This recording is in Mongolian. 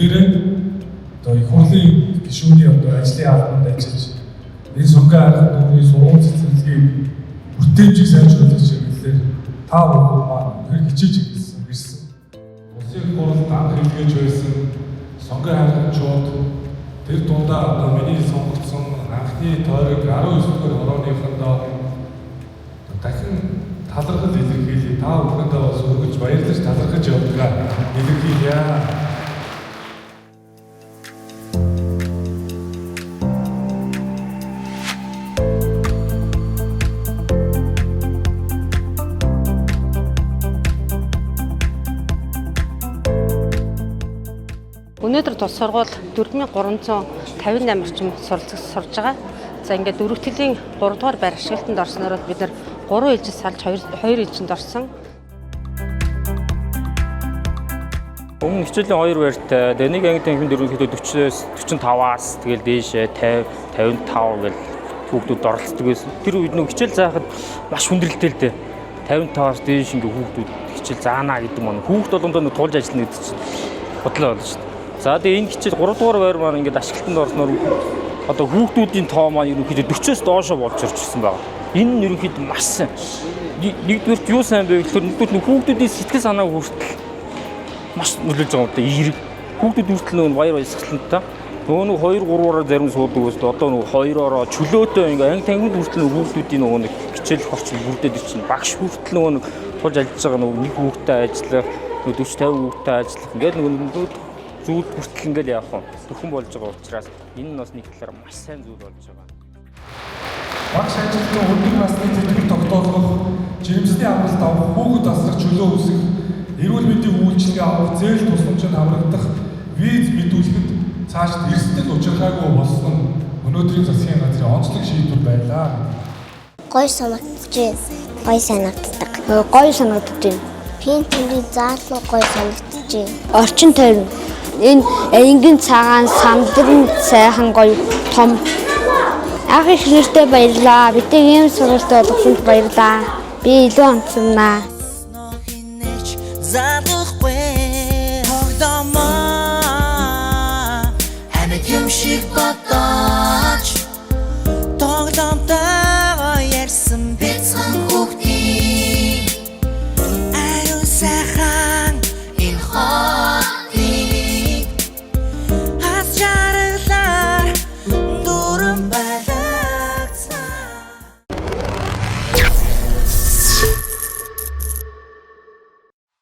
бүгдээрээ одоо их хурлын гишүүний одоо ажлын албанд ажиллаж энэ сонгон арга төвийн сургууль цэцэрлэгийг хүртээмжийг сайжруулах чиглэлээр та бүхэн маань хэр хичээж ирсэн. Улсын хурлд анх хэлгээж байсан сонгон хариуцлагчид тэр дундаа одоо миний сонгогдсон анхны тойрог 19-р хорооныхондоо дахин талархал илэрхийлээ. Та бүхэндээ бас өргөж баярлаж талархаж явдгаа илэрхийлье. Өнөөдөр тус сургууль 4358 орчим суралцагч сурж байгаа. За ингээд дөрөвтөлийн 3 дугаар байр ашиглалтанд орсноор бид нар 3 ижил салж 2 ижинд орсон. Өмнө хичээлийн 2 байртай. Тэгээ нэг ангид хэмжээнд ерөнхийдөө 40-45-аас тэгэл дээшээ 50, 55 гэл хүүхдүүд оролцдог байсан. Тэр үед нэг хичээл заахад маш хүндрэлтэй л дээ. 55-аас дээш ингээ хүүхдүүд хичээл заана гэдэг маань хүүхд болгондоо нэг тулж ажиллана гэдэг чинь бодлоо болно шүү дээ. За тэгээ энэ хичээл 3 дугаар байр маань ингээд ашиглалтанд орсноор одоо хүүхдүүдийн тоо маань ерөнхийдөө 40-оос доошоо болж ирж ирсэн байна. Энэ нь ерөнхийдөө маш сайн. Нэгдүгээр юу сайн бэ гэхээр хүүхдүүдийн сэтгэл санааг хүртэл маш нөлөөлж байгаа юм да. Эерэг хүүхдүүд хүртэл нөгөө баяр баясгалантай. Нөгөө нэг 2-3-аараа зарим суудаг ус одоо нөгөө 2-ороо чөлөөтэй ингээ анги тангид хүртэл нөгөө хүүхдүүдийн нөгөө нэг хичээл орчин бүрдээд ирчихсэн. Багш хүртэл нөгөө нэг тулж ажиллаж байгаа нөгөө нэг хүүхдтэй ажиллах, нөгөө 40-50 хүүхдтэй ажиллах ингээд нөгөө зүйл хүртэл ингээл яах вэ? Төрхөн болж байгаа учраас энэ нь бас нэг талаараа маш сайн зүйл болж байгаа. Багш ажилтны өндөр насны тэтгэл тогтоох, жирэмсний амралт авах, хүүхэд асрах чөлөө үүсэх, эрүүл мэндийн үйлчилгээ авах, зээл тусламжид хамрагдах, виз мэдүүлэхэд цаашд эрсдэл учирхаагүй болсон нь өнөөдрийн засгийн газрын онцлог шийдвэр байлаа. Гой санагдаж байна. Гой санагдаж байна. Пинтийн заалуу гой санагдаж байна. Орчин тойрон энэ энгийн цагаан сандрын сайхан гоё том ах их нэртэй баярлаа. Бидний ийм сургуультай болгоход баярлаа. Би илүү онцгнаа. Задахгүй тогтоомоо ханаг юм шиг бат